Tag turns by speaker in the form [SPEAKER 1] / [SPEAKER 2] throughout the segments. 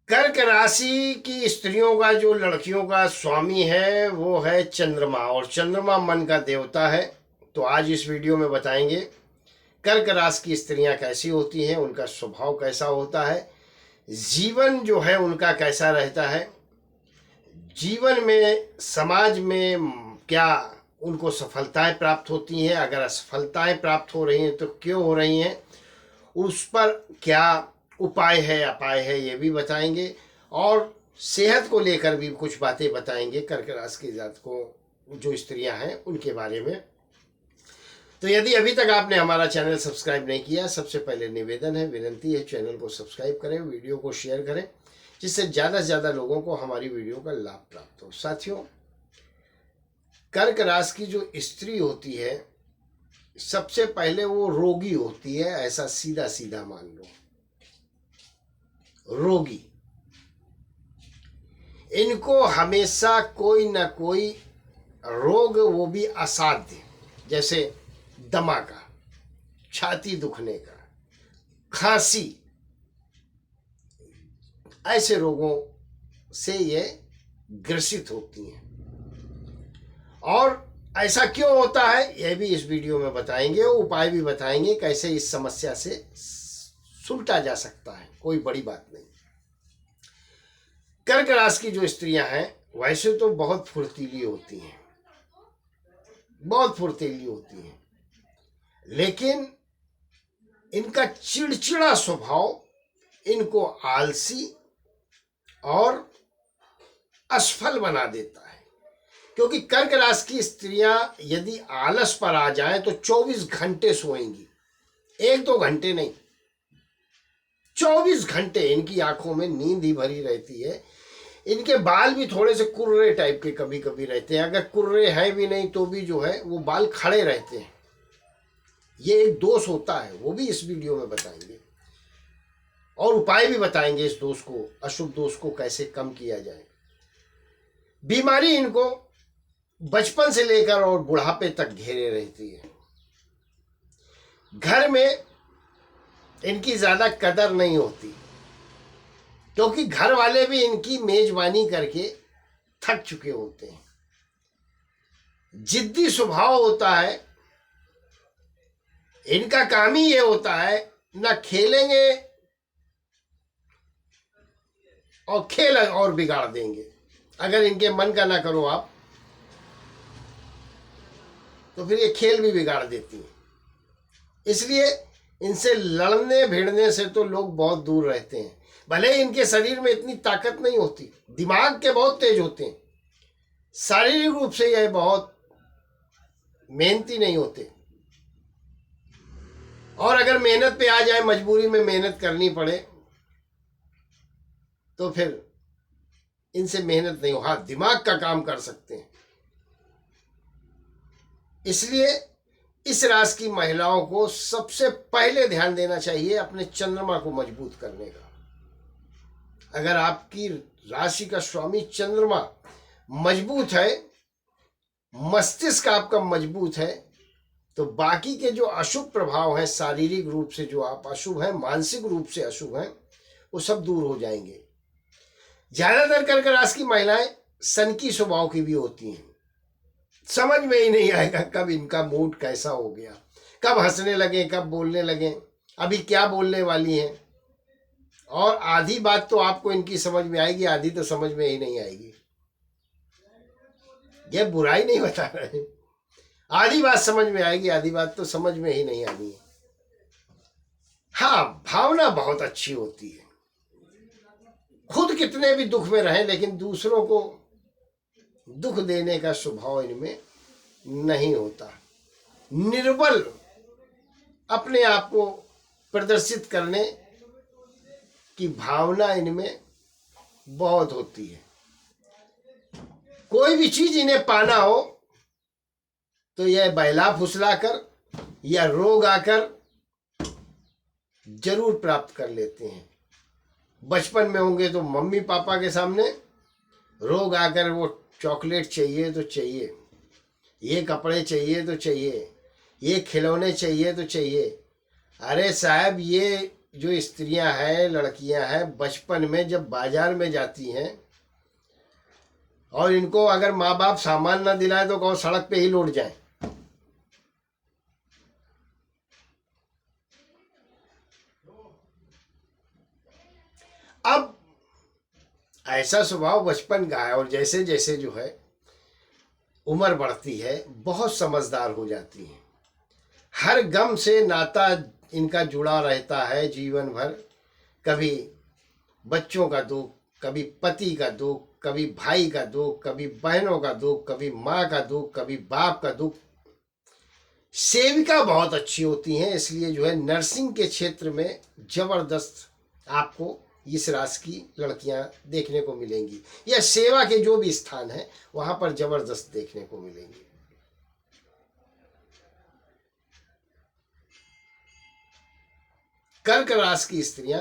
[SPEAKER 1] कर्क राशि की स्त्रियों का जो लड़कियों का स्वामी है वो है चंद्रमा, और चंद्रमा मन का देवता है। तो आज इस वीडियो में बताएंगे कर्क राशि की स्त्रियां कैसी होती हैं, उनका स्वभाव कैसा होता है, जीवन जो है उनका कैसा रहता है, जीवन में समाज में क्या उनको सफलताएं प्राप्त होती हैं, अगर असफलताएं प्राप्त हो रही हैं तो क्यों हो रही हैं, उस पर क्या उपाय है अपाय है ये भी बताएंगे, और सेहत को लेकर भी कुछ बातें बताएंगे कर्क राशि की जात को जो स्त्रियां हैं उनके बारे में। तो यदि अभी तक आपने हमारा चैनल सब्सक्राइब नहीं किया, सबसे पहले निवेदन है, विनती है, चैनल को सब्सक्राइब करें, वीडियो को शेयर करें, जिससे ज़्यादा से ज़्यादा लोगों को हमारी वीडियो का लाभ प्राप्त हो। साथियों, कर्क राशि की जो स्त्री होती है सबसे पहले वो रोगी होती है, ऐसा सीधा सीधा मान लो, रोगी। इनको हमेशा कोई ना कोई रोग, वो भी असाध्य, जैसे दमा का, छाती दुखने का, खांसी, ऐसे रोगों से ये ग्रसित होती हैं। और ऐसा क्यों होता है यह भी इस वीडियो में बताएंगे, उपाय भी बताएंगे कैसे इस समस्या से सुलटा जा सकता है, कोई बड़ी बात नहीं। कर्क राशि की जो स्त्रियां हैं वैसे तो बहुत फुर्तीली होती हैं, बहुत फुर्तीली होती हैं, लेकिन इनका चिड़चिड़ा स्वभाव इनको आलसी और असफल बना देता है। क्योंकि कर्क राशि की स्त्रियां यदि आलस पर आ जाएं तो 24 घंटे सोएंगी, 1-2 घंटे नहीं, 24 घंटे इनकी आंखों में नींद ही भरी रहती है। इनके बाल भी थोड़े से कुर्रे टाइप के कभी कभी रहते हैं, अगर कुर्रे हैं भी नहीं तो भी जो है वो बाल खड़े रहते हैं। ये एक दोष होता है, वो भी इस वीडियो में बताएंगे, और उपाय भी बताएंगे इस दोष को, अशुभ दोष को कैसे कम किया जाए। बीमारी इनको बचपन से लेकर और बुढ़ापे तक घेरे रहती है। घर में इनकी ज्यादा कदर नहीं होती, क्योंकि घर वाले भी इनकी मेजबानी करके थक चुके होते हैं। जिद्दी स्वभाव होता है इनका, काम ही ये होता है ना खेलेंगे और खेल और बिगाड़ देंगे। अगर इनके मन का ना करो आप तो फिर ये खेल भी बिगाड़ देती है। इसलिए इनसे लड़ने भिड़ने से तो लोग बहुत दूर रहते हैं। भले इनके शरीर में इतनी ताकत नहीं होती, दिमाग के बहुत तेज होते हैं, शारीरिक रूप से यह बहुत मेहनती नहीं होते, और अगर मेहनत पे आ जाए, मजबूरी में मेहनत करनी पड़े तो फिर इनसे मेहनत नहीं हो, हाँ दिमाग का काम कर सकते हैं। इसलिए इस राशि की महिलाओं को सबसे पहले ध्यान देना चाहिए अपने चंद्रमा को मजबूत करने का। अगर आपकी राशि का स्वामी चंद्रमा मजबूत है, मस्तिष्क आपका मजबूत है, तो बाकी के जो अशुभ प्रभाव हैं, शारीरिक रूप से जो आप अशुभ हैं, मानसिक रूप से अशुभ हैं, वो सब दूर हो जाएंगे। ज्यादातर कर्क राशि की महिलाएं सनकी स्वभाव की भी होती हैं, समझ में ही नहीं आएगा कब इनका मूड कैसा हो गया, कब हंसने लगे, कब बोलने लगे, अभी क्या बोलने वाली हैं। और आधी बात तो आपको इनकी समझ में आएगी, आधी तो समझ में ही नहीं आएगी। ये बुराई नहीं बता रहे, आधी बात समझ में आएगी, आधी बात तो समझ में ही नहीं आनी है। हाँ, भावना बहुत अच्छी होती है, खुद कितने भी दुख में रहें लेकिन दूसरों को दुख देने का स्वभाव इनमें नहीं होता। निर्बल अपने आप को प्रदर्शित करने की भावना इनमें बहुत होती है। कोई भी चीज इन्हें पाना हो तो यह बहला फुसला कर या रोग आकर जरूर प्राप्त कर लेते हैं। बचपन में होंगे तो मम्मी पापा के सामने, रोग आकर वो चॉकलेट चाहिए तो चाहिए, ये कपड़े चाहिए तो चाहिए, ये खिलौने चाहिए तो चाहिए। अरे साहब, ये जो स्त्रियां हैं, लड़कियां हैं, बचपन में जब बाजार में जाती हैं और इनको अगर माँ बाप सामान ना दिलाए तो कहो सड़क पे ही लौट जाए। अब ऐसा स्वभाव बचपन का है और जैसे जैसे जो है उम्र बढ़ती है बहुत समझदार हो जाती है। हर गम से नाता इनका जुड़ा रहता है जीवन भर। कभी बच्चों का दुख, कभी पति का दुख, कभी भाई का दुख, कभी बहनों का दुख, कभी माँ का दुख, कभी बाप का दुख। सेविका बहुत अच्छी होती हैं, इसलिए जो है नर्सिंग के क्षेत्र में जबरदस्त आपको इस राशि की लड़कियां देखने को मिलेंगी, या सेवा के जो भी स्थान है वहां पर जबरदस्त देखने को मिलेंगी। कर्क राशि की स्त्रियां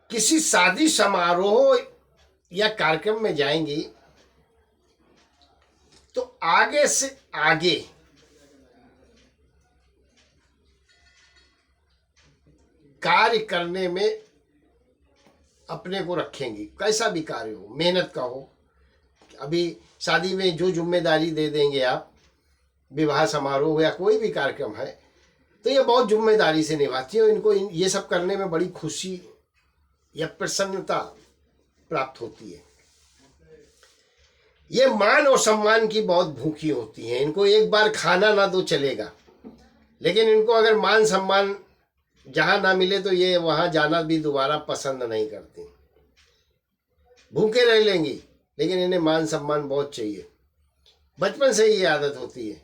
[SPEAKER 1] किसी शादी समारोह या कार्यक्रम में जाएंगी तो आगे से आगे कार्य करने में अपने को रखेंगी, कैसा भी कार्य हो, मेहनत का हो। अभी शादी में जो जिम्मेदारी दे देंगे आप, विवाह समारोह या कोई भी कार्यक्रम है, तो ये बहुत जिम्मेदारी से निभाती है। इनको ये सब करने में बड़ी खुशी या प्रसन्नता प्राप्त होती है। ये मान और सम्मान की बहुत भूखी होती हैं। इनको एक बार खाना ना दो चलेगा, लेकिन इनको अगर मान सम्मान जहां ना मिले तो ये वहां जाना भी दोबारा पसंद नहीं करती। भूखे रह लेंगी लेकिन इन्हें मान सम्मान बहुत चाहिए। बचपन से ही ये आदत होती है।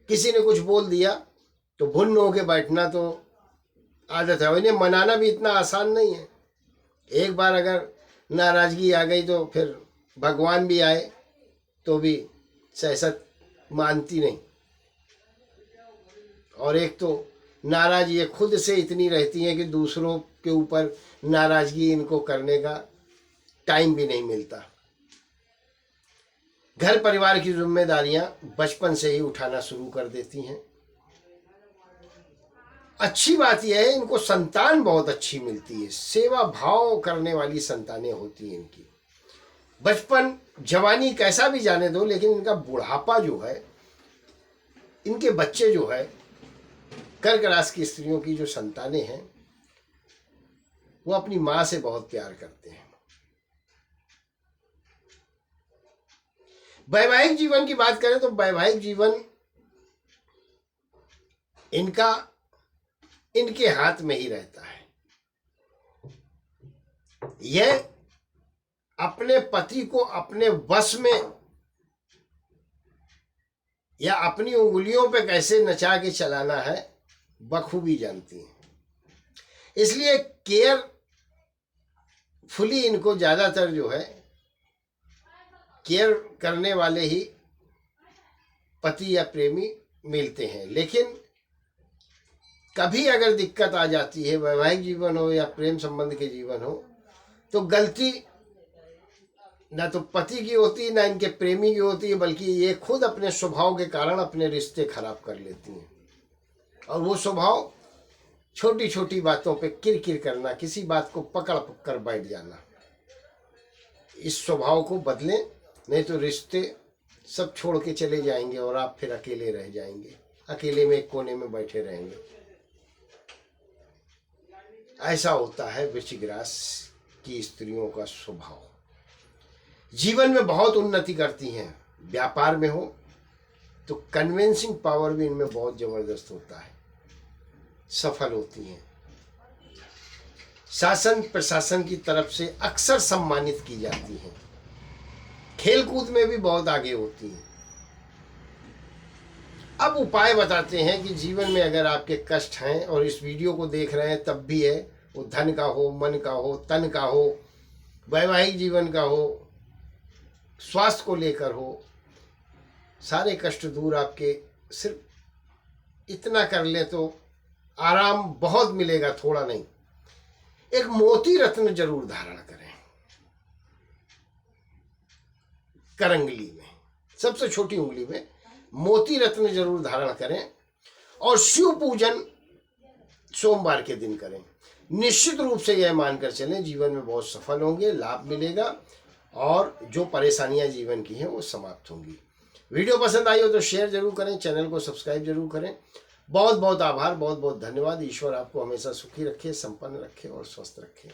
[SPEAKER 1] किसी ने कुछ बोल दिया तो भुन्न होके बैठना तो आदत है। इन्हें मनाना भी इतना आसान नहीं है। एक बार अगर नाराजगी आ गई तो फिर भगवान भी आए तो भी सहसत मानती नहीं। और एक तो नाराज ये खुद से इतनी रहती हैं कि दूसरों के ऊपर नाराजगी इनको करने का टाइम भी नहीं मिलता। घर परिवार की जिम्मेदारियां बचपन से ही उठाना शुरू कर देती हैं। अच्छी बात यह है इनको संतान बहुत अच्छी मिलती है। सेवा भाव करने वाली संतानें होती हैं इनकी। बचपन जवानी कैसा भी जाने दो, लेकिन इनका बुढ़ापा जो है, इनके बच्चे जो है, कर्क राशि की स्त्रियों की जो संतानें हैं वो अपनी मां से बहुत प्यार करते हैं। वैवाहिक जीवन की बात करें तो वैवाहिक जीवन इनका इनके हाथ में ही रहता है। यह अपने पति को अपने वश में या अपनी उंगलियों पे कैसे नचा के चलाना है बखूबी जानती हैं। इसलिए केयरफुली इनको ज्यादातर जो है केयर करने वाले ही पति या प्रेमी मिलते हैं। लेकिन कभी अगर दिक्कत आ जाती है, वैवाहिक जीवन हो या प्रेम संबंध के जीवन हो, तो गलती ना तो पति की होती ना इनके प्रेमी की होती है, बल्कि ये खुद अपने स्वभाव के कारण अपने रिश्ते खराब कर लेती हैं। और वो स्वभाव छोटी छोटी बातों पे किरकिर करना, किसी बात को पकड़ कर बैठ जाना। इस स्वभाव को बदलें, नहीं तो रिश्ते सब छोड़ के चले जाएंगे और आप फिर अकेले रह जाएंगे, अकेले में एक कोने में बैठे रहेंगे। ऐसा होता है वृश्चिक राशि की स्त्रियों का स्वभाव। जीवन में बहुत उन्नति करती हैं। व्यापार में हो तो कन्विंसिंग पावर भी इनमें बहुत जबरदस्त होता है, सफल होती हैं। शासन प्रशासन की तरफ से अक्सर सम्मानित की जाती हैं। खेलकूद में भी बहुत आगे होती हैं। अब उपाय बताते हैं कि जीवन में अगर आपके कष्ट हैं और इस वीडियो को देख रहे हैं तब भी है, वो धन का हो, मन का हो, तन का हो, वैवाहिक जीवन का हो, स्वास्थ्य को लेकर हो, सारे कष्ट दूर आपके। सिर्फ इतना कर ले तो आराम बहुत मिलेगा, थोड़ा नहीं। एक मोती रत्न जरूर धारण करें करंगली में, सबसे छोटी उंगली में मोती रत्न जरूर धारण करें। और शिव पूजन सोमवार के दिन करें। निश्चित रूप से यह मानकर चलें जीवन में बहुत सफल होंगे, लाभ मिलेगा और जो परेशानियां जीवन की हैं वो समाप्त होंगी। वीडियो पसंद आई हो तो शेयर जरूर करें, चैनल को सब्सक्राइब जरूर करें। बहुत बहुत आभार, बहुत बहुत धन्यवाद। ईश्वर आपको हमेशा सुखी रखे, संपन्न रखे और स्वस्थ रखे।